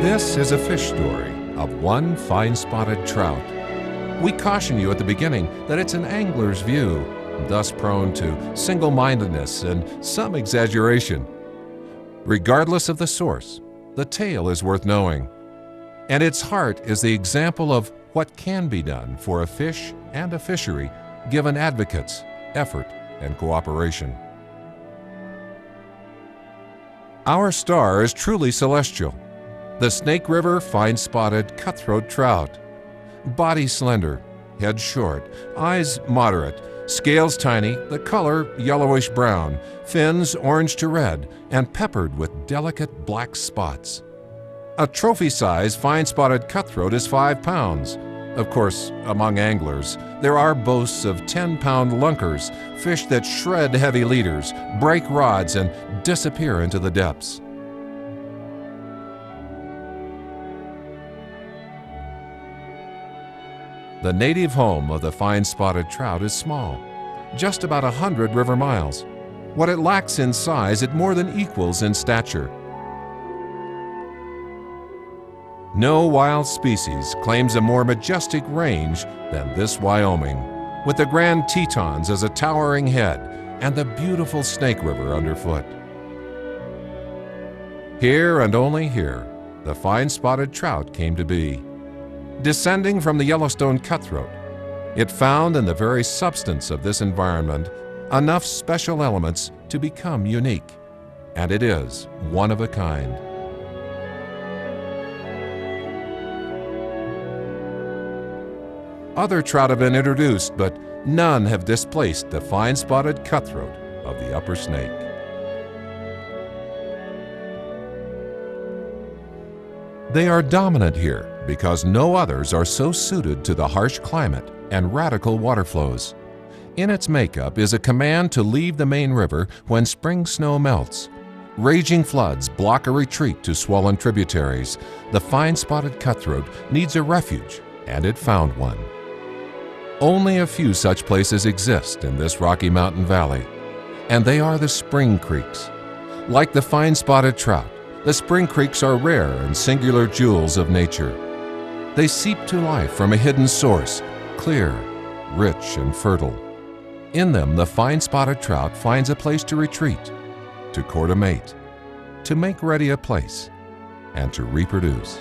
This is a fish story of one fine spotted trout. We caution you at the beginning that it's an angler's view, thus prone to single-mindedness and some exaggeration. Regardless of the source, the tale is worth knowing, and its heart is the example of what can be done for a fish and a fishery given advocates, effort, and cooperation. Our star is truly celestial. The Snake River fine spotted cutthroat trout. Body slender, head short, eyes moderate, scales tiny, the color yellowish brown, fins orange to red, and peppered with delicate black spots. A trophy-size fine spotted cutthroat is 5 pounds. Of course, among anglers, there are boasts of 10-pound lunkers, fish that shred heavy leaders, break rods, and disappear into the depths. The native home of the fine spotted trout is small, just about 100 river miles. What it lacks in size, it more than equals in stature. No wild species claims a more majestic range than this Wyoming, with the Grand Tetons as a towering head and the beautiful Snake River underfoot. Here and only here, the fine spotted trout came to be. Descending from the Yellowstone cutthroat, it found in the very substance of this environment enough special elements to become unique, and it is one of a kind. Other trout have been introduced, but none have displaced the fine spotted cutthroat of the Upper Snake. They are dominant here because no others are so suited to the harsh climate and radical water flows. In its makeup is a command to leave the main river when spring snow melts. Raging floods block a retreat to swollen tributaries. The fine spotted cutthroat needs a refuge, and it found one. Only a few such places exist in this Rocky Mountain Valley, and they are the spring creeks. Like the fine spotted trout, the spring creeks are rare and singular jewels of nature. They seep to life from a hidden source, clear, rich, and fertile. In them, the fine spotted trout finds a place to retreat, to court a mate, to make ready a place, and to reproduce.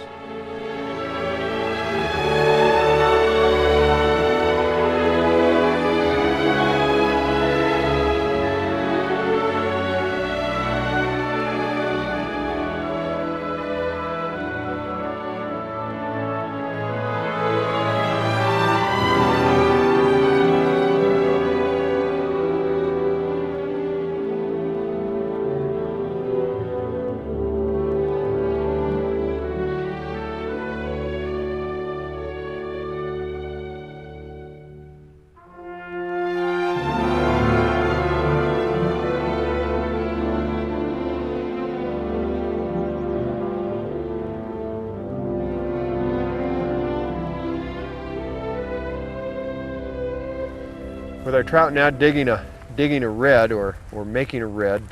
With our trout now digging a red or making a red,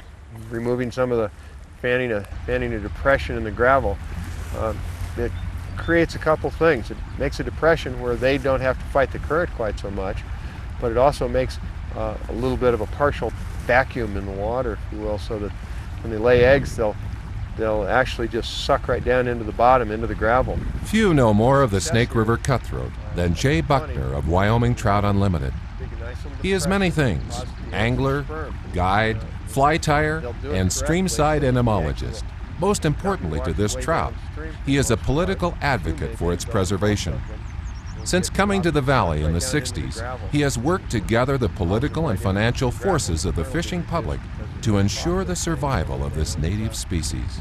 removing some of the fanning a depression in the gravel, it creates a couple things. It makes a depression where they don't have to fight the current quite so much, but it also makes a little bit of a partial vacuum in the water, if you will, so that when they lay eggs, they'll actually just suck right down into the bottom, into the gravel. Few know more of the Snake River cutthroat than Jay Buckner of Wyoming Trout Unlimited. He is many things: angler, guide, fly tyer, and streamside entomologist. Most importantly to this trout, he is a political advocate for its preservation. Since coming to the valley in the 60s, he has worked to gather the political and financial forces of the fishing public to ensure the survival of this native species.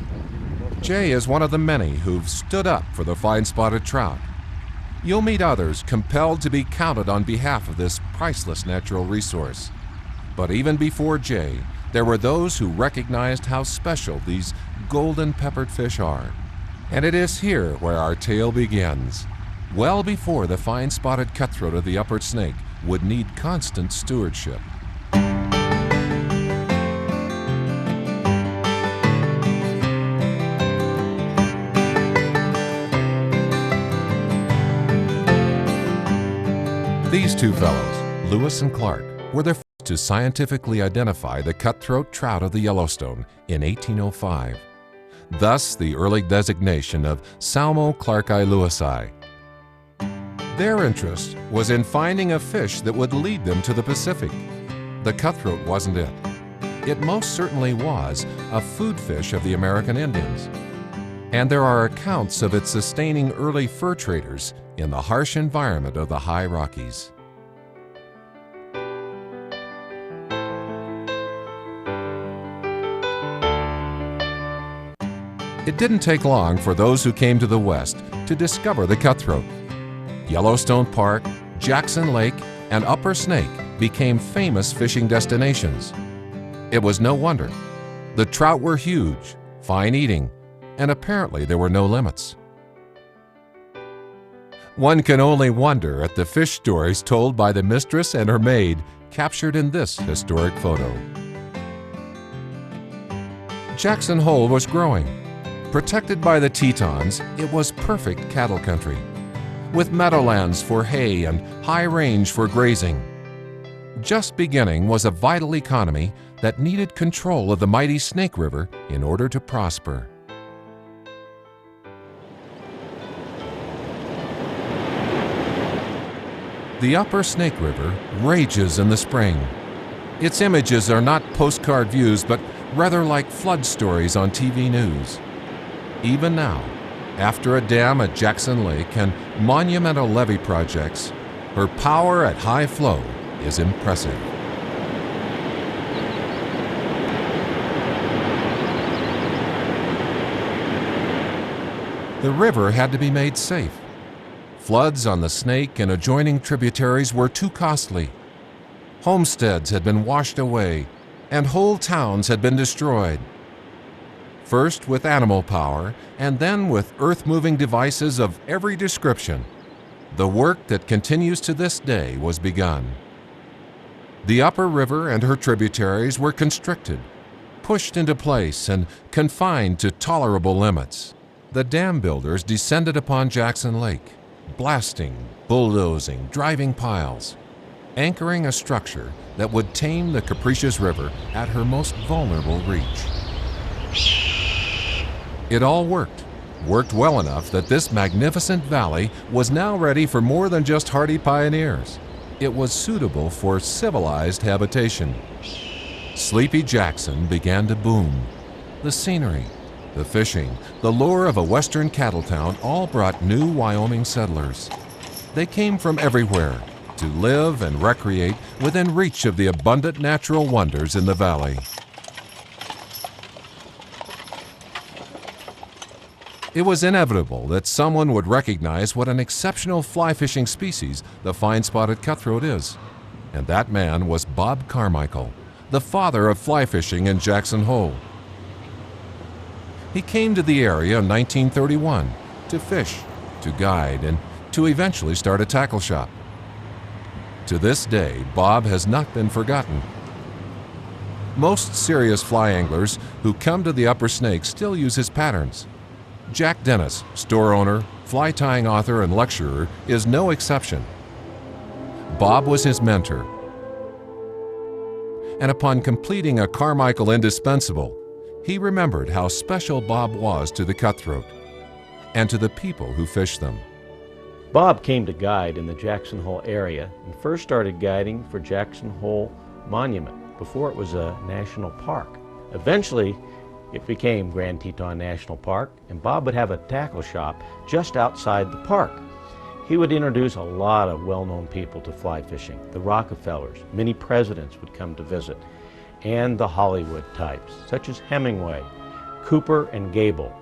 Jay is one of the many who've stood up for the fine spotted trout. You'll meet others compelled to be counted on behalf of this priceless natural resource. But even before Jay, there were those who recognized how special these golden peppered fish are. And it is here where our tale begins. Well before the fine spotted cutthroat of the Upper Snake would need constant stewardship. These two fellows, Lewis and Clark, were the first to scientifically identify the cutthroat trout of the Yellowstone in 1805. Thus, the early designation of Salmo clarki lewisi. Their interest was in finding a fish that would lead them to the Pacific. The cutthroat wasn't it. It most certainly was a food fish of the American Indians. And there are accounts of it sustaining early fur traders in the harsh environment of the high Rockies. It didn't take long for those who came to the West to discover the cutthroat. Yellowstone Park, Jackson Lake, and Upper Snake became famous fishing destinations. It was no wonder. The trout were huge, fine eating, and apparently there were no limits. One can only wonder at the fish stories told by the mistress and her maid, captured in this historic photo. Jackson Hole was growing. Protected by the Tetons, it was perfect cattle country, with meadowlands for hay and high range for grazing. Just beginning was a vital economy that needed control of the mighty Snake River in order to prosper. The Upper Snake River rages in the spring. Its images are not postcard views, but rather like flood stories on TV news. Even now, after a dam at Jackson Lake and monumental levee projects, her power at high flow is impressive. The river had to be made safe. Floods on the Snake and adjoining tributaries were too costly. Homesteads had been washed away, and whole towns had been destroyed. First with animal power, and then with earth-moving devices of every description, the work that continues to this day was begun. The upper river and her tributaries were constricted, pushed into place, and confined to tolerable limits. The dam builders descended upon Jackson Lake, blasting, bulldozing, driving piles, anchoring a structure that would tame the capricious river at her most vulnerable reach. It all worked well enough that this magnificent valley was now ready for more than just hardy pioneers. It was suitable for civilized habitation. Sleepy Jackson began to boom. The scenery, the fishing, the lure of a western cattle town all brought new Wyoming settlers. They came from everywhere to live and recreate within reach of the abundant natural wonders in the valley. It was inevitable that someone would recognize what an exceptional fly fishing species the fine spotted cutthroat is. And that man was Bob Carmichael, the father of fly fishing in Jackson Hole. He came to the area in 1931 to fish, to guide, and to eventually start a tackle shop. To this day, Bob has not been forgotten. Most serious fly anglers who come to the Upper Snake still use his patterns. Jack Dennis, store owner, fly tying author, and lecturer, is no exception. Bob was his mentor. And upon completing a Carmichael indispensable, he remembered how special Bob was to the cutthroat and to the people who fished them. Bob came to guide in the Jackson Hole area and first started guiding for Jackson Hole Monument before it was a national park. Eventually, it became Grand Teton National Park, and Bob would have a tackle shop just outside the park. He would introduce a lot of well-known people to fly fishing. The Rockefellers, many presidents would come to visit, and the Hollywood types, such as Hemingway, Cooper, and Gable.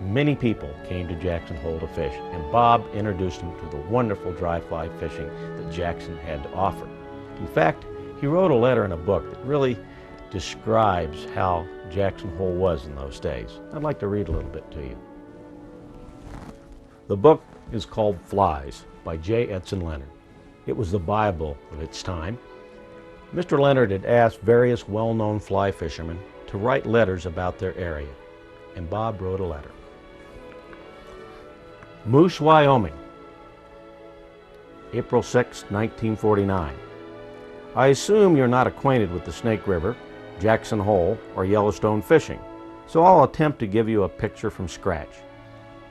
Many people came to Jackson Hole to fish, and Bob introduced them to the wonderful dry fly fishing that Jackson had to offer. In fact, he wrote a letter in a book that really describes how Jackson Hole was in those days. I'd like to read a little bit to you. The book is called Flies by J. Edson Leonard. It was the Bible of its time. Mr. Leonard had asked various well-known fly fishermen to write letters about their area, and Bob wrote a letter. Moose, Wyoming, April 6, 1949. I assume you're not acquainted with the Snake River, Jackson Hole, or Yellowstone fishing, so I'll attempt to give you a picture from scratch.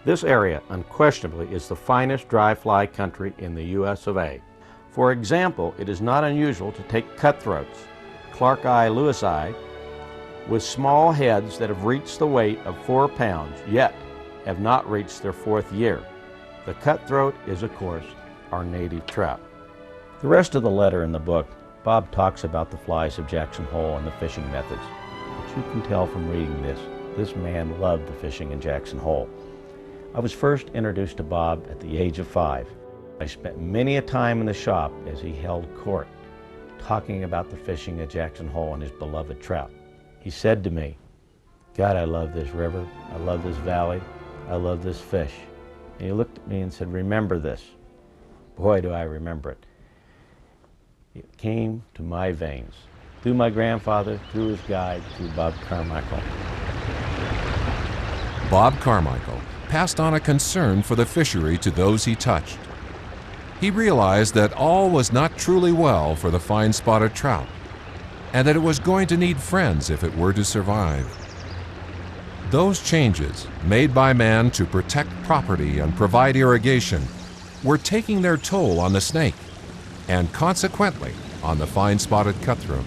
This area unquestionably is the finest dry fly country in the US of A. For example, it is not unusual to take cutthroats, Clark-eye, Lewis-eye, with small heads that have reached the weight of 4 pounds, yet have not reached their 4th year. The cutthroat is, of course, our native trout. The rest of the letter in the book, Bob talks about the flies of Jackson Hole and the fishing methods. But you can tell from reading this man loved the fishing in Jackson Hole. I was first introduced to Bob at the age of 5. I spent many a time in the shop as he held court, talking about the fishing at Jackson Hole and his beloved trout. He said to me, "God, I love this river, I love this valley, I love this fish." And he looked at me and said, "Remember this." Boy, do I remember it. It came to my veins, through my grandfather, through his guide, through Bob Carmichael. Bob Carmichael passed on a concern for the fishery to those he touched. He realized that all was not truly well for the fine spotted trout, and that it was going to need friends if it were to survive. Those changes made by man to protect property and provide irrigation were taking their toll on the snake, and consequently on the fine spotted cutthroat.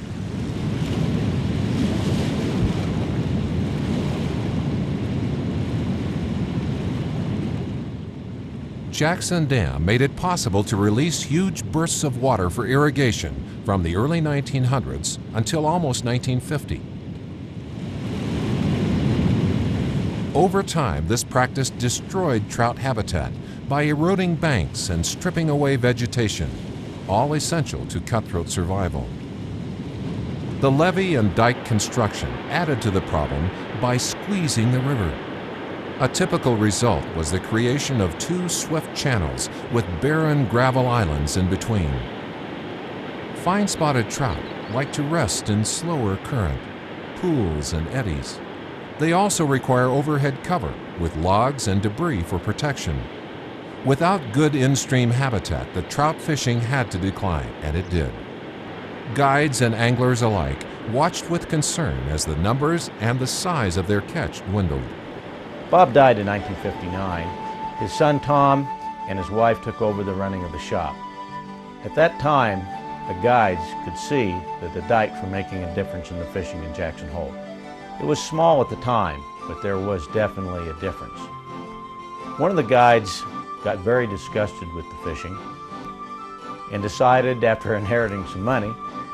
Jackson Dam made it possible to release huge bursts of water for irrigation from the early 1900s until almost 1950. Over time, this practice destroyed trout habitat by eroding banks and stripping away vegetation, all essential to cutthroat survival. The levee and dike construction added to the problem by squeezing the river. A typical result was the creation of 2 swift channels with barren gravel islands in between. Fine spotted trout like to rest in slower current, pools and eddies. They also require overhead cover with logs and debris for protection. Without good in-stream habitat, the trout fishing had to decline, and it did. Guides and anglers alike watched with concern as the numbers and the size of their catch dwindled. Bob died in 1959. His son Tom and his wife took over the running of the shop. At that time, the guides could see that the dikes were making a difference in the fishing in Jackson Hole. It was small at the time, but there was definitely a difference. One of the guides got very disgusted with the fishing and decided, after inheriting some money,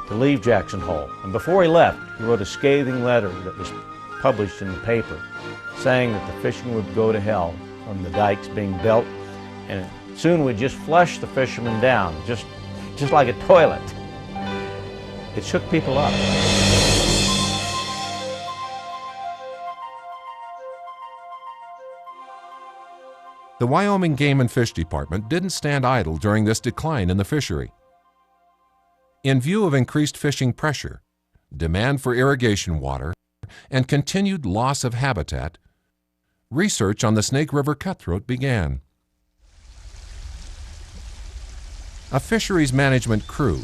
to leave Jackson Hole. And before he left, he wrote a scathing letter that was published in the paper, saying that the fishing would go to hell from the dikes being built, and soon would just flush the fishermen down, just like a toilet. It shook people up. The Wyoming Game and Fish Department didn't stand idle during this decline in the fishery. In view of increased fishing pressure, demand for irrigation water, and continued loss of habitat, research on the Snake River cutthroat began. A fisheries management crew,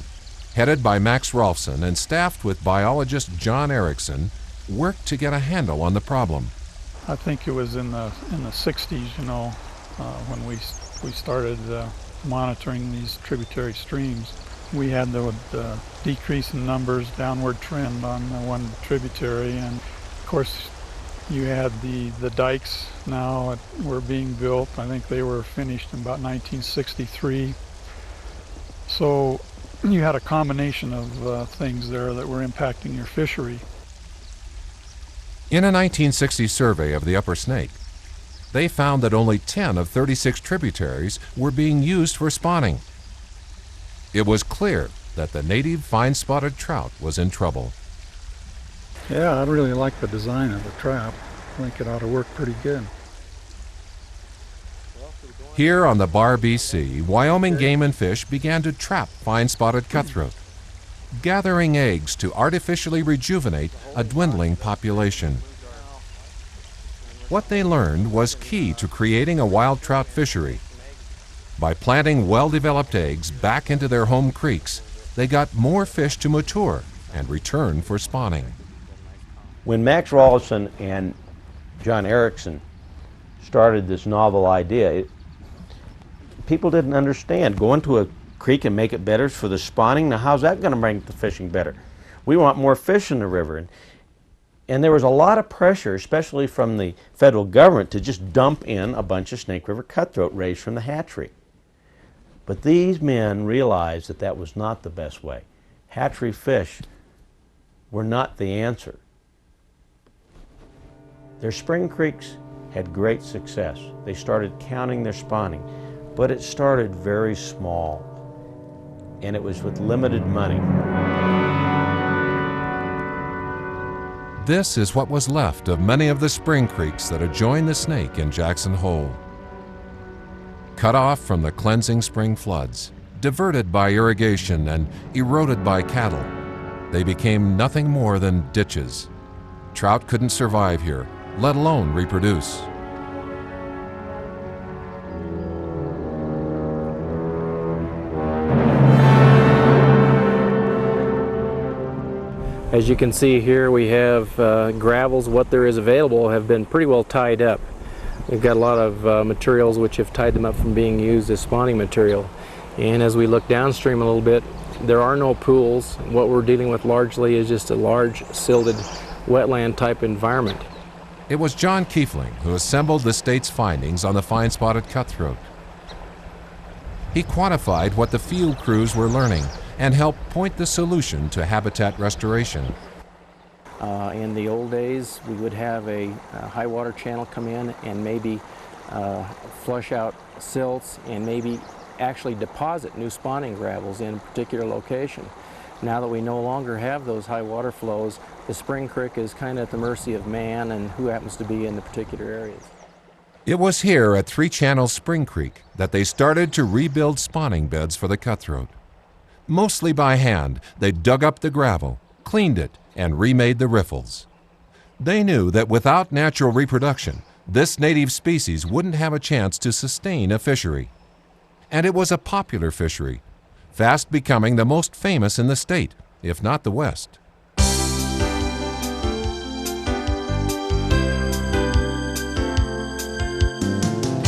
headed by Max Rolfson and staffed with biologist John Erickson, worked to get a handle on the problem. I think it was in the 60s, when we started monitoring these tributary streams. We had the decrease in numbers, downward trend on one tributary, and of course you had the dikes now were being built. I think they were finished in about 1963. So you had a combination of things there that were impacting your fishery. In a 1960 survey of the Upper Snake, they found that only 10 of 36 tributaries were being used for spawning. It was clear that the native fine spotted trout was in trouble. Yeah, I really like the design of the trap. I think it ought to work pretty good. Here on the Bar, BC, Wyoming Game and Fish began to trap fine spotted cutthroat, gathering eggs to artificially rejuvenate a dwindling population. What they learned was key to creating a wild trout fishery. By planting well-developed eggs back into their home creeks, they got more fish to mature and return for spawning. When Merlin Olsen and John Erickson started this novel idea, people didn't understand. Going to a creek and make it better for the spawning, now how's that going to make the fishing better? We want more fish in the river. And there was a lot of pressure, especially from the federal government, to just dump in a bunch of Snake River cutthroat raised from the hatchery. But these men realized that that was not the best way. Hatchery fish were not the answer. Their spring creeks had great success. They started counting their spawning, but it started very small, and it was with limited money. This is what was left of many of the spring creeks that adjoin the Snake in Jackson Hole. Cut off from the cleansing spring floods, diverted by irrigation and eroded by cattle, they became nothing more than ditches. Trout couldn't survive here, let alone reproduce. As you can see here, we have gravels. What there is available have been pretty well tied up. We've got a lot of materials which have tied them up from being used as spawning material. And as we look downstream a little bit, there are no pools. What we're dealing with largely is just a large silted wetland type environment. It was John Kiefling who assembled the state's findings on the fine spotted cutthroat. He quantified what the field crews were learning and helped point the solution to habitat restoration. In the old days, we would have a high water channel come in and maybe flush out silts and maybe actually deposit new spawning gravels in a particular location. Now that we no longer have those high water flows, the spring creek is kind of at the mercy of man and who happens to be in the particular areas. It was here at Three Channels Spring Creek that they started to rebuild spawning beds for the cutthroat. Mostly by hand, they dug up the gravel, cleaned it, and remade the riffles. They knew that without natural reproduction, this native species wouldn't have a chance to sustain a fishery. And it was a popular fishery, fast becoming the most famous in the state, if not the West.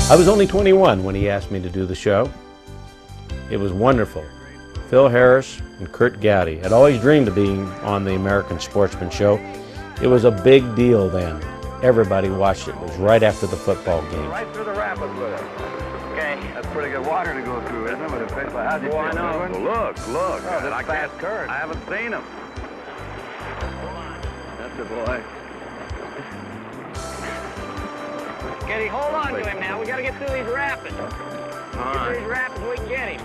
I was only 21 when he asked me to do the show. It was wonderful. Phil Harris and Kurt Gowdy had always dreamed of being on the American Sportsman Show. It was a big deal then. Everybody watched it. It was right after the football game. Right through the rapids with it. Okay. That's pretty good water to go through, isn't it? With a fish like how'd you feel? I know. Well, look. Oh, this fast current. I haven't seen him. That's a boy. Kenny, hold on to him now. We got to get through these rapids. Get through these rapids, we can get him.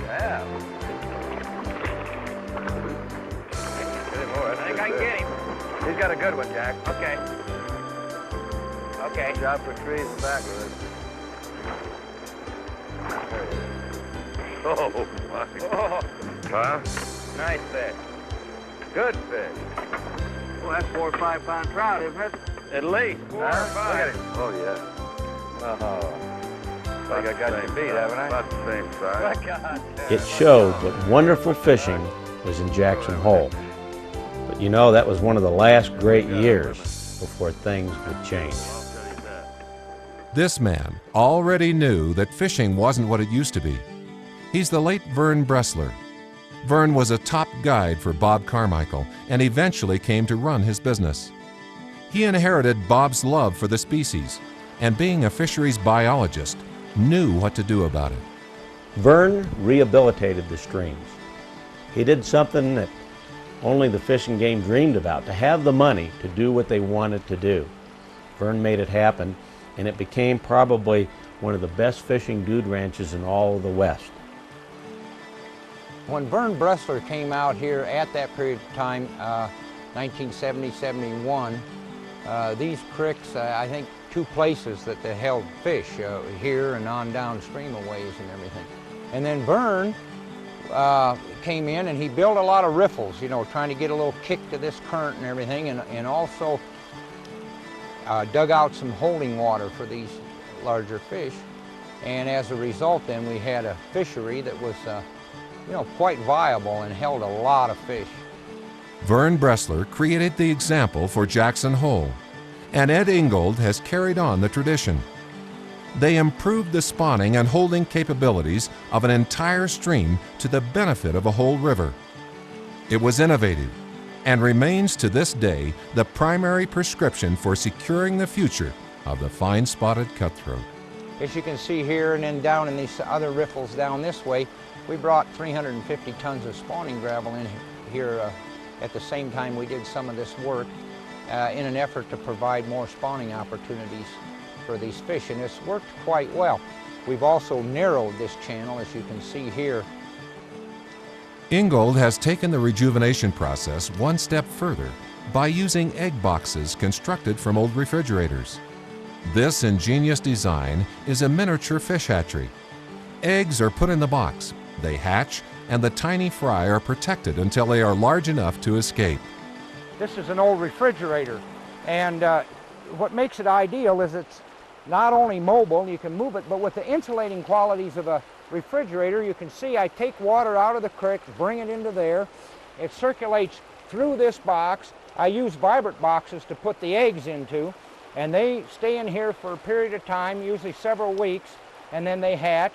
Yeah. I think I can get him. He's got a good one, Jack. Okay. Okay. Job for trees and back of it. Oh, my. Oh. Huh? Nice fish. Good fish. Well, that's 4 or 5 pound trout, isn't it? At least 4 or 5. Look at him. Oh, yeah. Oh. I think I got you beat, haven't I? About the same size. It showed what wonderful fishing was in Jackson Hole. But you know, that was one of the last great years before things would change. This man already knew that fishing wasn't what it used to be. He's the late Vern Bressler. Vern was a top guide for Bob Carmichael and eventually came to run his business. He inherited Bob's love for the species, and being a fisheries biologist, knew what to do about it. Vern rehabilitated the streams. He did something that only the fishing game dreamed about, to have the money to do what they wanted to do. Vern made it happen, and it became probably one of the best fishing dude ranches in all of the West. When Vern Bressler came out here at that period of time, 1970, 71, these creeks, I think, two places that they held fish, here and on downstream a ways and everything. And then Vern came in and he built a lot of riffles, you know, trying to get a little kick to this current and everything, and also dug out some holding water for these larger fish. And as a result, then, we had a fishery that was, you know, quite viable and held a lot of fish. Vern Bressler created the example for Jackson Hole, and Ed Ingold has carried on the tradition. They improved the spawning and holding capabilities of an entire stream to the benefit of a whole river. It was innovative and remains to this day the primary prescription for securing the future of the fine spotted cutthroat. As you can see here and then down in these other riffles down this way, we brought 350 tons of spawning gravel in here at the same time we did some of this work in an effort to provide more spawning opportunities for these fish, and it's worked quite well. We've also narrowed this channel, as you can see here. Ingold has taken the rejuvenation process one step further by using egg boxes constructed from old refrigerators. This ingenious design is a miniature fish hatchery. Eggs are put in the box, they hatch, and the tiny fry are protected until they are large enough to escape. This is an old refrigerator, and what makes it ideal is it's not only mobile, you can move it, but with the insulating qualities of a refrigerator, you can see I take water out of the creek, bring it into there, it circulates through this box. I use vibrant boxes to put the eggs into, and they stay in here for a period of time, usually several weeks, and then they hatch.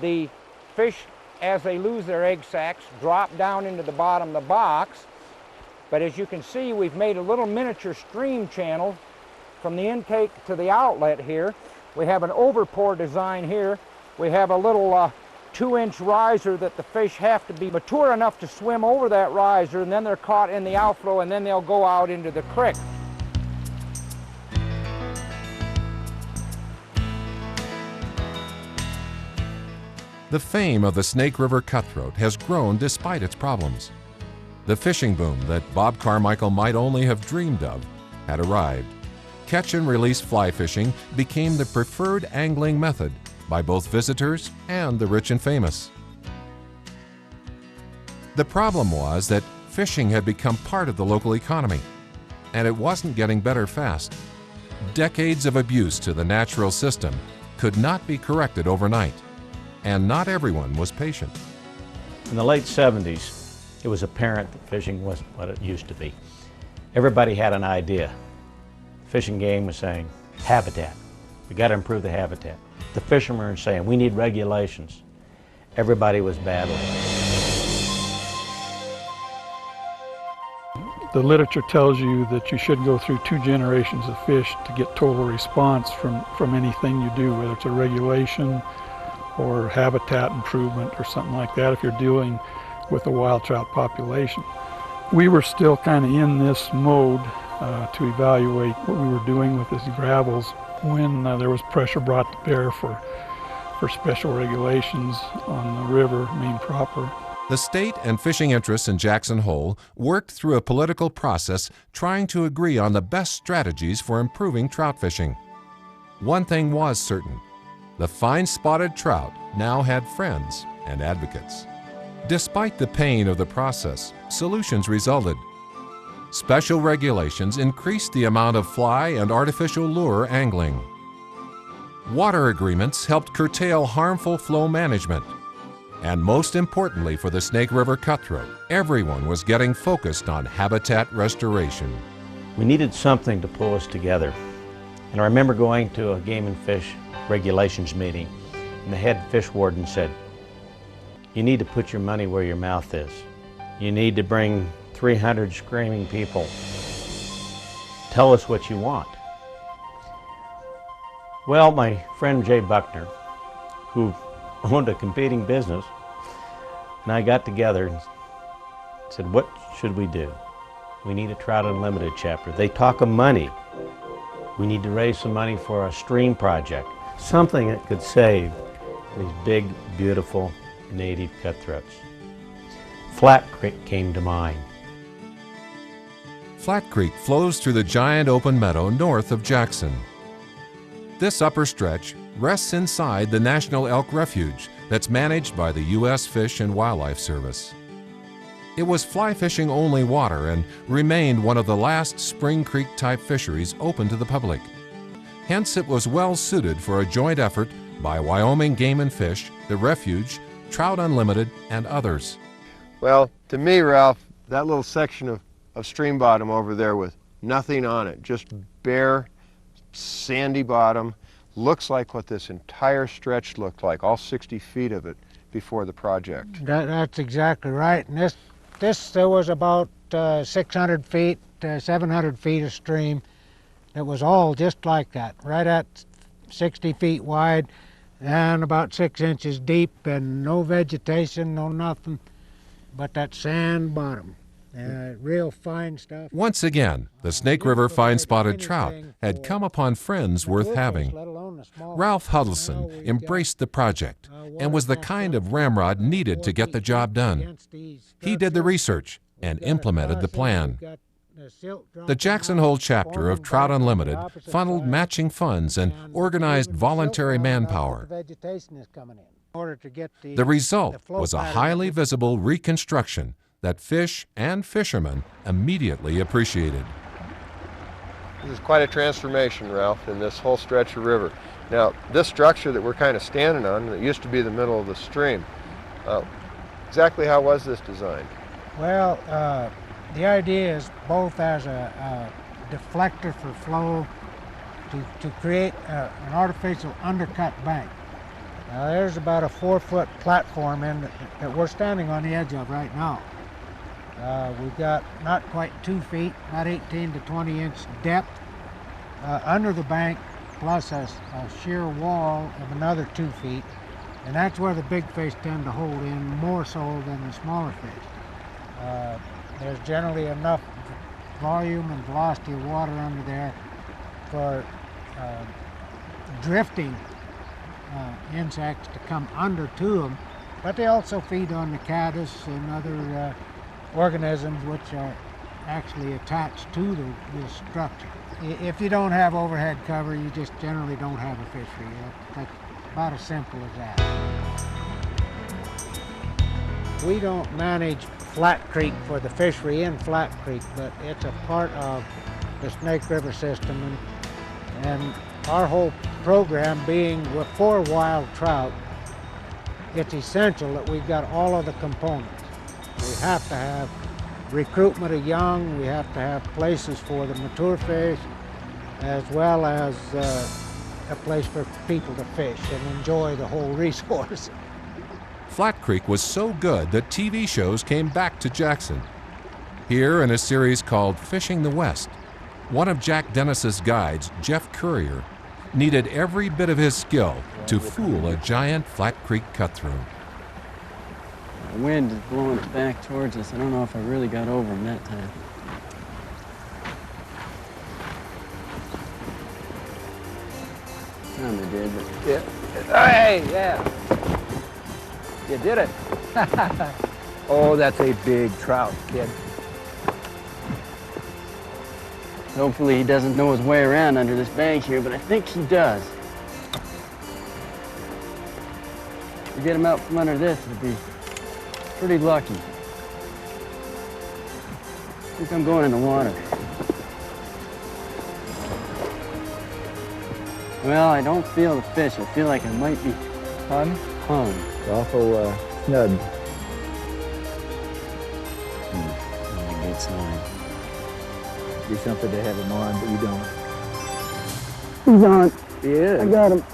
The fish, as they lose their egg sacs, drop down into the bottom of the box. But as you can see, we've made a little miniature stream channel from the intake to the outlet here. We have an overpour design here. We have a little 2-inch riser that the fish have to be mature enough to swim over that riser, and then they're caught in the outflow, and then they'll go out into the creek. The fame of the Snake River cutthroat has grown despite its problems. The fishing boom that Bob Carmichael might only have dreamed of had arrived. Catch and release fly fishing became the preferred angling method by both visitors and the rich and famous. The problem was that fishing had become part of the local economy, and it wasn't getting better fast. Decades of abuse to the natural system could not be corrected overnight, and not everyone was patient. In the late 70s, it was apparent that fishing wasn't what it used to be. Everybody had an idea. Fishing game was saying, habitat. We got to improve the habitat. The fishermen were saying, we need regulations. Everybody was battling. The literature tells you that you should go through 2 generations of fish to get total response from anything you do, whether it's a regulation or habitat improvement or something like that, if you're dealing with a wild trout population. We were still kind of in this mode to evaluate what we were doing with these gravels when there was pressure brought to bear for special regulations on the river, Maine proper. The state and fishing interests in Jackson Hole worked through a political process trying to agree on the best strategies for improving trout fishing. One thing was certain: the fine spotted trout now had friends and advocates. Despite the pain of the process, solutions resulted. Special regulations increased the amount of fly and artificial lure angling. Water agreements helped curtail harmful flow management. And most importantly for the Snake River cutthroat, everyone was getting focused on habitat restoration. We needed something to pull us together. And I remember going to a game and fish regulations meeting, and the head fish warden said, you need to put your money where your mouth is. You need to bring 300 screaming people. Tell us what you want. Well, my friend Jay Buckner, who owned a competing business, and I got together and said, what should we do? We need a Trout Unlimited chapter. They talk of money. We need to raise some money for a stream project, something that could save these big, beautiful native cutthroats. Flat Creek came to mind. Flat Creek flows through the giant open meadow north of Jackson. This upper stretch rests inside the National Elk Refuge that's managed by the U.S. Fish and Wildlife Service. It was fly fishing only water and remained one of the last Spring Creek type fisheries open to the public. Hence it was well suited for a joint effort by Wyoming Game and Fish, the Refuge, Trout Unlimited, and others. Well, to me, Ralph, that little section of stream bottom over there with nothing on it, just bare, sandy bottom, looks like what this entire stretch looked like, all 60 feet of it before the project. That's exactly right. And there was about 600 feet, 700 feet of stream. It was all just like that, right at 60 feet wide and about 6 inches deep, and no vegetation, no nothing, but that sand bottom. Real fine stuff. Once again, the Snake River Fine Spotted Trout had come upon friends worth having. Ralph Huddleston embraced the project and was the kind of ramrod needed to get the job done. He did the research and implemented the plan. The Jackson Hole chapter of Trout Unlimited funneled matching funds and organized voluntary manpower. The result was a highly visible reconstruction that fish and fishermen immediately appreciated. This is quite a transformation, Ralph, in this whole stretch of river. Now, this structure that we're kind of standing on, that used to be the middle of the stream, exactly how was this designed? Well, the idea is both as a deflector for flow to create an artificial undercut bank. Now, there's about a 4-foot platform that we're standing on the edge of right now. We've got not quite 2 feet, about 18 to 20 inch depth under the bank, plus a sheer wall of another 2 feet. And that's where the big fish tend to hold in more so than the smaller fish. There's generally enough volume and velocity of water under there for drifting insects to come under to them, but they also feed on the caddis and other organisms which are actually attached to this structure. If you don't have overhead cover, you just generally don't have a fishery. That's about as simple as that. We don't manage Flat Creek for the fishery in Flat Creek, but it's a part of the Snake River system, and our whole program being for wild trout, it's essential that we've got all of the components. We have to have recruitment of young, we have to have places for the mature fish, as well as a place for people to fish and enjoy the whole resource. Flat Creek was so good that TV shows came back to Jackson. Here in a series called Fishing the West, one of Jack Dennis's guides, Jeff Currier, needed every bit of his skill to fool a giant Flat Creek cutthroat. The wind is blowing it back towards us. I don't know if I really got over him that time. Kind of did, but... Yeah. Hey, yeah. You did it. Oh, that's a big trout, kid. Hopefully he doesn't know his way around under this bank here, but I think he does. If we get him out from under this, it'll be pretty lucky. I think I'm going in the water. Well, I don't feel the fish. I feel like I might be hung. Awful snug. Not a good sign. Be something to have him on, but you don't. He's on. He is. I got him.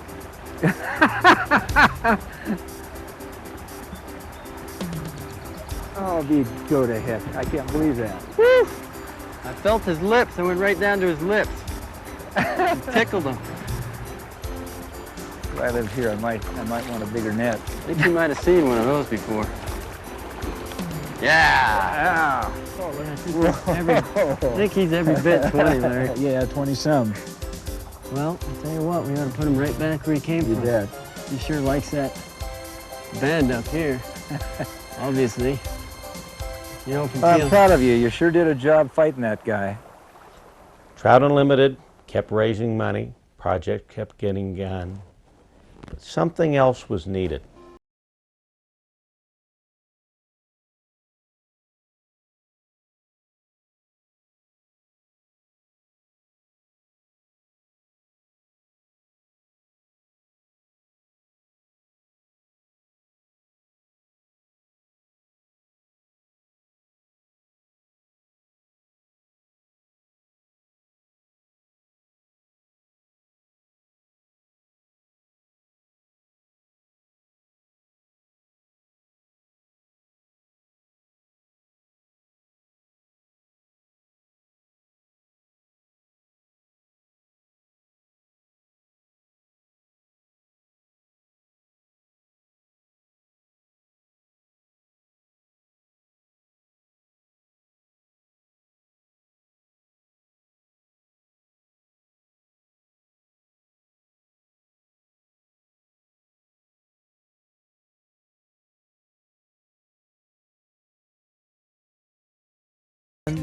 Oh, you go to heck. I can't believe that. Woo! I felt his lips. I went right down to his lips. And tickled him. If I lived here, I might want a bigger net. I think you might have seen one of those before. Yeah! I think he's every bit 20 there. Yeah, 20-some. Well, I'll tell you what, we ought to put him right back where he came from. You did. He sure likes that bend up here, obviously. You know, I'm proud of you. You sure did a job fighting that guy. Trout Unlimited kept raising money, project kept getting done, but something else was needed.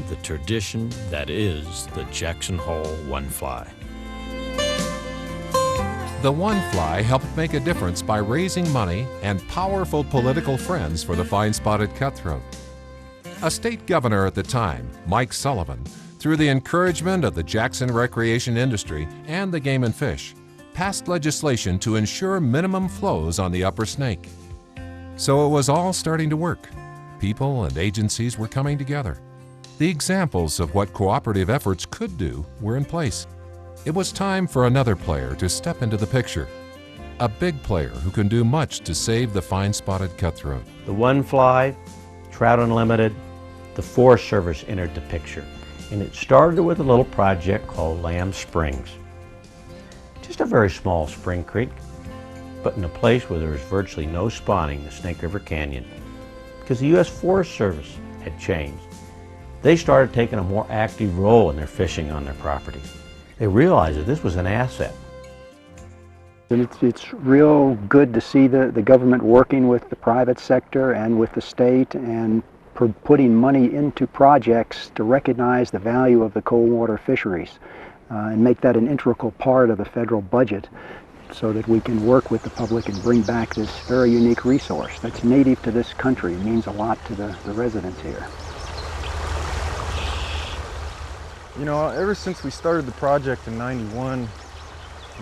The tradition that is the Jackson Hole One Fly. The One Fly helped make a difference by raising money and powerful political friends for the Fine Spotted Cutthroat. A state governor at the time, Mike Sullivan, through the encouragement of the Jackson recreation industry and the Game and Fish, passed legislation to ensure minimum flows on the Upper Snake. So it was all starting to work. People and agencies were coming together. The examples of what cooperative efforts could do were in place. It was time for another player to step into the picture. A big player who can do much to save the Fine Spotted Cutthroat. The One Fly, Trout Unlimited, the Forest Service entered the picture. And it started with a little project called Lamb Springs. Just a very small spring creek, but in a place where there was virtually no spawning, the Snake River Canyon, because the U.S. Forest Service had changed. They started taking a more active role in their fishing on their property. They realized that this was an asset. And it's real good to see the government working with the private sector and with the state and putting money into projects to recognize the value of the cold water fisheries and make that an integral part of the federal budget so that we can work with the public and bring back this very unique resource that's native to this country. It means a lot to the residents here. You know, ever since we started the project in '91,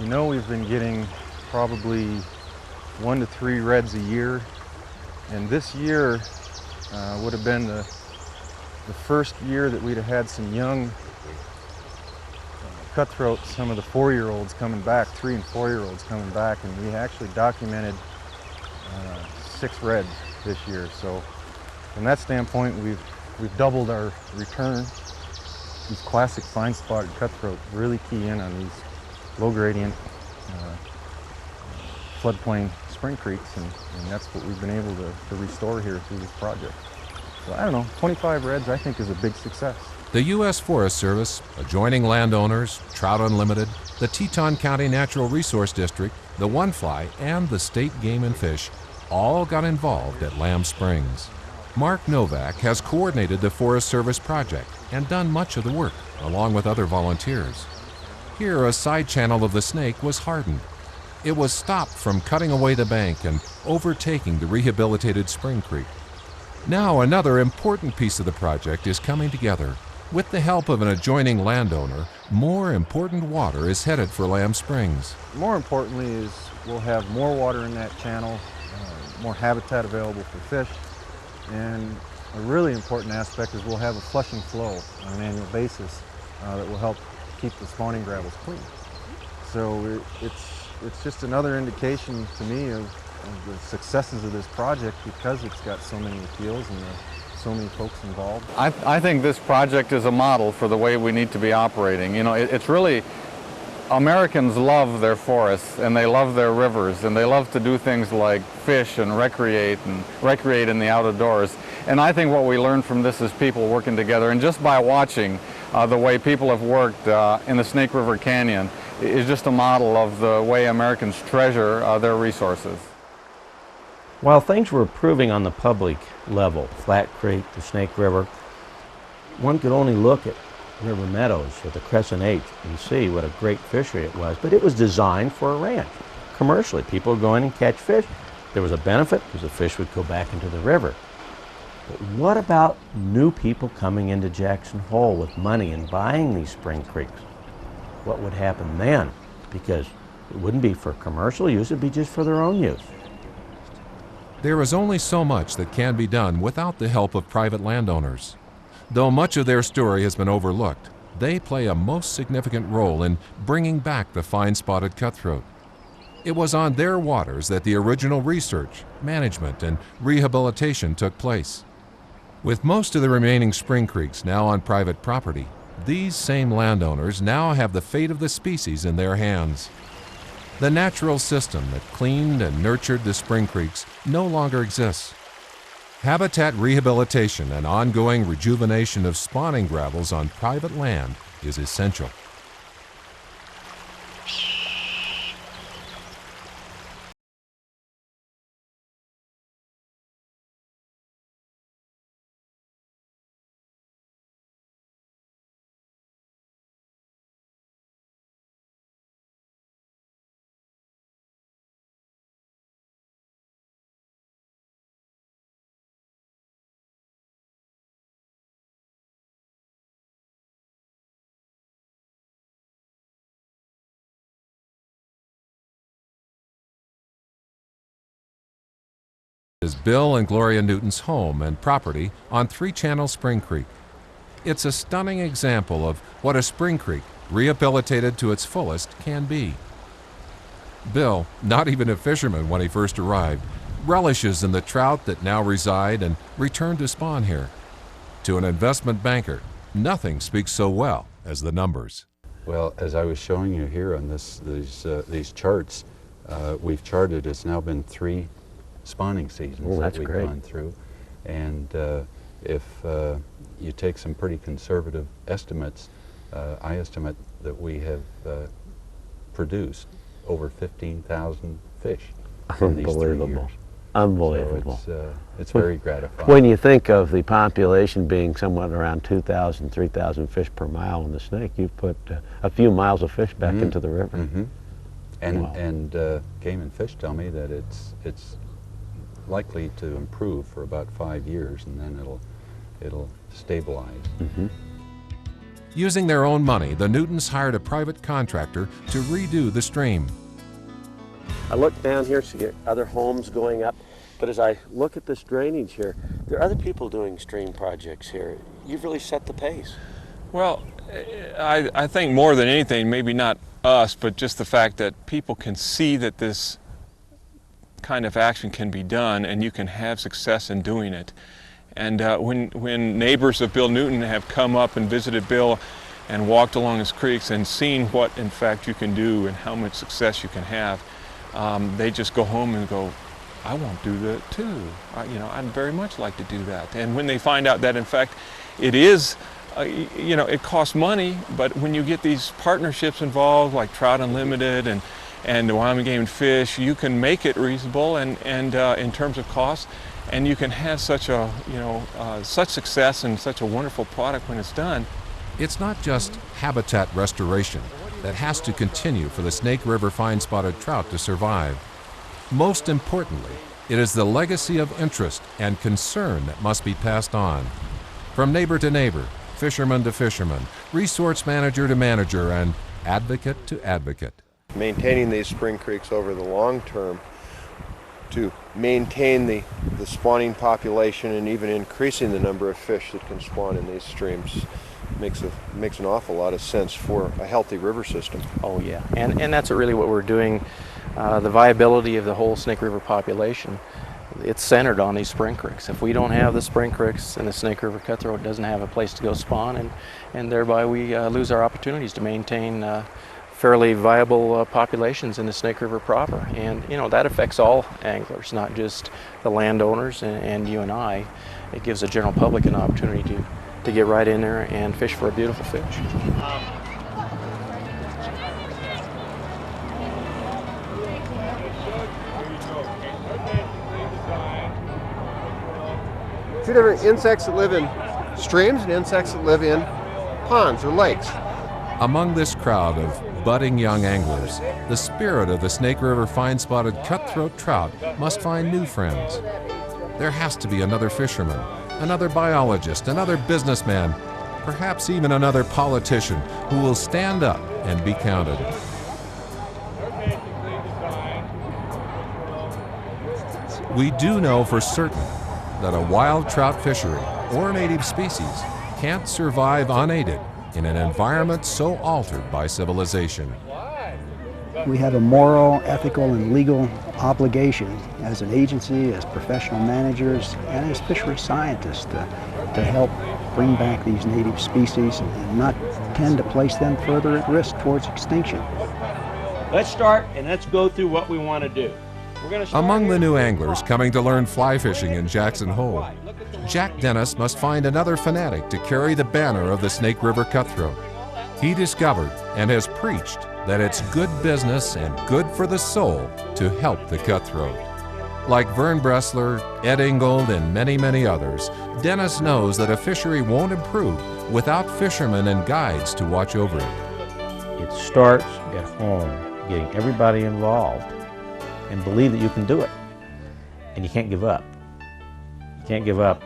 you know we've been getting probably 1 to 3 reds a year. And this year would have been the first year that we'd have had some young cutthroats, some of the 4-year-olds coming back, 3- and 4-year-olds coming back, and we actually documented 6 reds this year. So from that standpoint, we've doubled our return. These classic fine spotted cutthroat really key in on these low gradient floodplain spring creeks, and that's what we've been able to restore here through this project. So I don't know, 25 reds I think is a big success. The U.S. Forest Service, adjoining landowners, Trout Unlimited, the Teton County Natural Resource District, the One Fly, and the State Game and Fish all got involved at Lamb Springs. Mark Novak has coordinated the Forest Service project and done much of the work, along with other volunteers. Here, a side channel of the Snake was hardened. It was stopped from cutting away the bank and overtaking the rehabilitated spring creek. Now another important piece of the project is coming together. With the help of an adjoining landowner, more important water is headed for Lamb Springs. More importantly is we'll have more water in that channel, more habitat available for fish, and a really important aspect is we'll have a flushing flow on an annual basis that will help keep the spawning gravels clean. So it's just another indication to me of the successes of this project because it's got so many appeals and so many folks involved. I think this project is a model for the way we need to be operating. You know, it's really, Americans love their forests and they love their rivers and they love to do things like fish and recreate in the outdoors. And I think what we learn from this is people working together, and just by watching the way people have worked in the Snake River Canyon is just a model of the way Americans treasure their resources. While things were improving on the public level, Flat Creek, the Snake River, one could only look at River Meadows or the Crescent H and see what a great fishery it was, but it was designed for a ranch. Commercially, people would go in and catch fish. There was a benefit because the fish would go back into the river. But what about new people coming into Jackson Hole with money and buying these spring creeks? What would happen then? Because it wouldn't be for commercial use, it'd be just for their own use. There is only so much that can be done without the help of private landowners. Though much of their story has been overlooked, they play a most significant role in bringing back the fine spotted cutthroat. It was on their waters that the original research, management, and rehabilitation took place. With most of the remaining spring creeks now on private property, these same landowners now have the fate of the species in their hands. The natural system that cleaned and nurtured the spring creeks no longer exists. Habitat rehabilitation and ongoing rejuvenation of spawning gravels on private land is essential. Is Bill and Gloria Newton's home and property on 3-channel Spring Creek. It's a stunning example of what a spring creek, rehabilitated to its fullest, can be. Bill, not even a fisherman when he first arrived, relishes in the trout that now reside and return to spawn here. To an investment banker, nothing speaks so well as the numbers. Well, as I was showing you here on these charts, we've charted, it's now been 3 spawning seasons that we've gone through, and if you take some pretty conservative estimates, I estimate that we have produced over 15,000 fish in these 3 years. Unbelievable. So it's very gratifying. When you think of the population being somewhat around 2,000, 3,000 fish per mile in the Snake, you've put a few miles of fish back into the river. And Game and Fish tell me that it's likely to improve for about 5 years, and then it'll stabilize. Using their own money, the Newtons hired a private contractor to redo the stream. I look down here, see other homes going up, but as I look at this drainage here, there are other people doing stream projects here. You've really set the pace. Well, I think more than anything, maybe not us, but just the fact that people can see that this kind of action can be done and you can have success in doing it. And when neighbors of Bill Newton have come up and visited Bill and walked along his creeks and seen what in fact you can do and how much success you can have, they just go home and go, I want to do that too. I'd very much like to do that. And when they find out that in fact it is, it costs money, but when you get these partnerships involved like Trout Unlimited and the Wyoming Game and Fish, you can make it reasonable and in terms of cost, and you can have such a such success and such a wonderful product when it's done. It's not just habitat restoration that has to continue for the Snake River fine spotted trout to survive. Most importantly, it is the legacy of interest and concern that must be passed on. From neighbor to neighbor, fisherman to fisherman, resource manager to manager, and advocate to advocate. Maintaining these spring creeks over the long term to maintain the spawning population and even increasing the number of fish that can spawn in these streams makes an awful lot of sense for a healthy river system. Oh yeah, and that's really what we're doing. The viability of the whole Snake River population, it's centered on these spring creeks. If we don't have the spring creeks, and the Snake River cutthroat doesn't have a place to go spawn, and thereby we lose our opportunities to maintain fairly viable populations in the Snake River proper. And that affects all anglers, not just the landowners and you and I. It gives the general public an opportunity to get right in there and fish for a beautiful fish. two different insects that live in streams and insects that live in ponds or lakes. Among this crowd of budding young anglers, the spirit of the Snake River fine spotted cutthroat trout must find new friends. There has to be another fisherman, another biologist, another businessman, perhaps even another politician who will stand up and be counted. We do know for certain that a wild trout fishery or native species can't survive unaided in an environment so altered by civilization. We have a moral, ethical, and legal obligation as an agency, as professional managers, and as fishery scientists to help bring back these native species and not tend to place them further at risk towards extinction. Let's start and let's go through what we want to do. Among the new anglers coming to learn fly fishing in Jackson Hole, Jack Dennis must find another fanatic to carry the banner of the Snake River cutthroat. He discovered and has preached that it's good business and good for the soul to help the cutthroat. Like Vern Bressler, Ed Ingold, and many, many others, Dennis knows that a fishery won't improve without fishermen and guides to watch over it. It starts at home, getting everybody involved, and believe that you can do it. And you can't give up. You can't give up,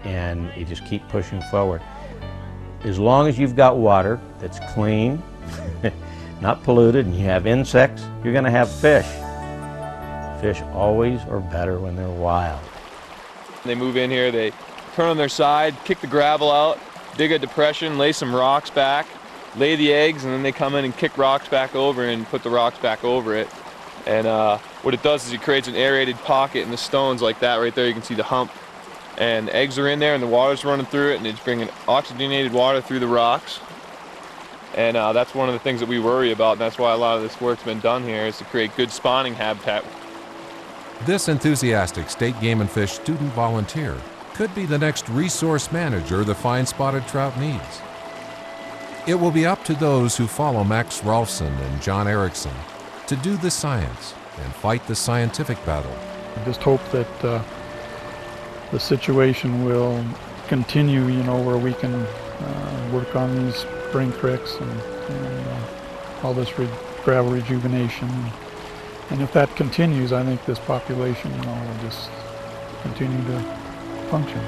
and you just keep pushing forward. As long as you've got water that's clean, not polluted, and you have insects, you're going to have fish. Fish always are better when they're wild. They move in here, they turn on their side, kick the gravel out, dig a depression, lay some rocks back, lay the eggs, and then they come in and kick rocks back over and put the rocks back over it. And what it does is it creates an aerated pocket in the stones like that right there. You can see the hump. And eggs are in there and the water's running through it, and it's bringing oxygenated water through the rocks. And that's one of the things that we worry about, and that's why a lot of this work's been done here, is to create good spawning habitat. This enthusiastic state game and fish student volunteer could be the next resource manager the fine spotted trout needs. It will be up to those who follow Max Rolfson and John Erickson to do the science and fight the scientific battle. I just hope that the situation will continue, where we can work on these spring creeks and all this gravel rejuvenation. And if that continues, I think this population, will just continue to function.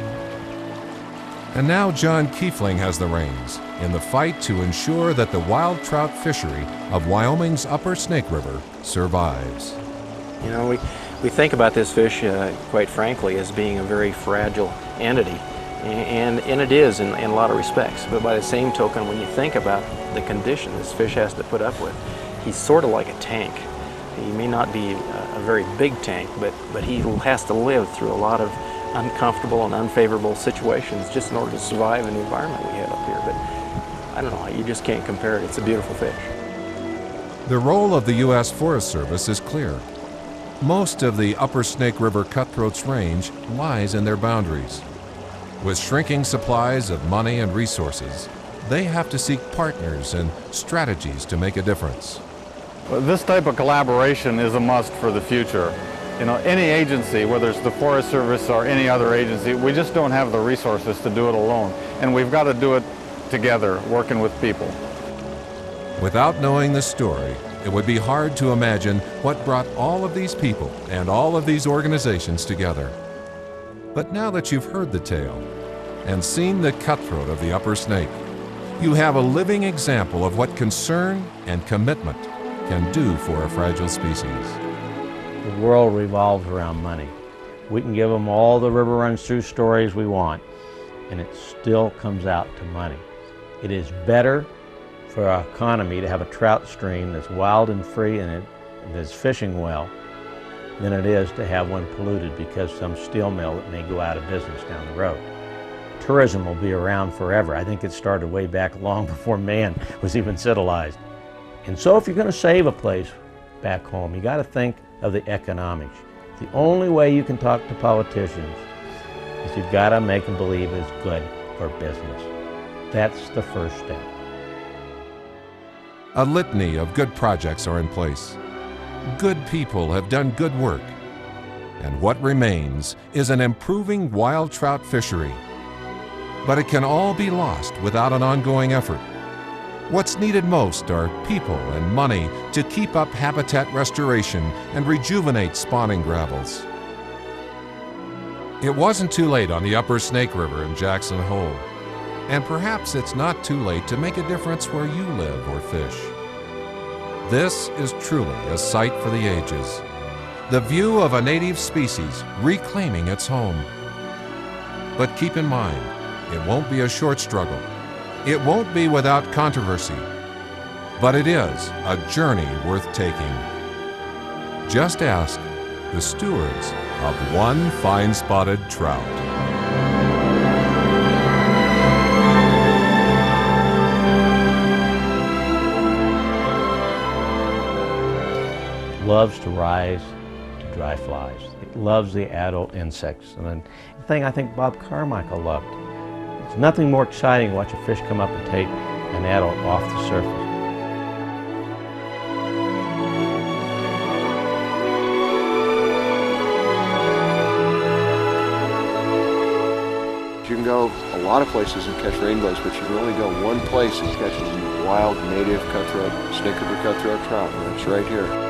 And now John Kiefling has the reins in the fight to ensure that the wild trout fishery of Wyoming's Upper Snake River survives. We think about this fish, quite frankly, as being a very fragile entity, and it is in a lot of respects. But by the same token, when you think about the condition this fish has to put up with, he's sort of like a tank. He may not be a very big tank, but he has to live through a lot of uncomfortable and unfavorable situations just in order to survive in the environment we have up here. But I don't know, you just can't compare it. It's a beautiful fish. The role of the U.S. Forest Service is clear. Most of the Upper Snake River cutthroat's range lies in their boundaries. With shrinking supplies of money and resources, they have to seek partners and strategies to make a difference. This type of collaboration is a must for the future. Any agency, whether it's the Forest Service or any other agency, we just don't have the resources to do it alone. And we've got to do it together, working with people. Without knowing the story, it would be hard to imagine what brought all of these people and all of these organizations together. But now that you've heard the tale and seen the cutthroat of the Upper Snake, you have a living example of what concern and commitment can do for a fragile species. The world revolves around money. We can give them all the river runs through stories we want, and it still comes out to money. It is better for our economy to have a trout stream that's wild and free and that's fishing well than it is to have one polluted because some steel mill that may go out of business down the road. Tourism will be around forever. I think it started way back long before man was even civilized. And so if you're going to save a place back home, you got to think of the economics. The only way you can talk to politicians is you've got to make them believe it's good for business. That's the first step. A litany of good projects are in place. Good people have done good work. and what remains is an improving wild trout fishery. But it can all be lost without an ongoing effort. What's needed most are people and money to keep up habitat restoration and rejuvenate spawning gravels. It wasn't too late on the Upper Snake River in Jackson Hole, and perhaps it's not too late to make a difference where you live or fish. This is truly a sight for the ages. The view of a native species reclaiming its home. But keep in mind, it won't be a short struggle. It won't be without controversy. But it is a journey worth taking. Just ask the stewards of one fine spotted trout. Loves to rise to dry flies. It loves the adult insects. And then the thing I think Bob Carmichael loved. It's nothing more exciting to watch a fish come up and take an adult off the surface. You can go a lot of places and catch rainbows, but you can only go one place and catch a wild native cutthroat, snake river cutthroat trout, and that's right here.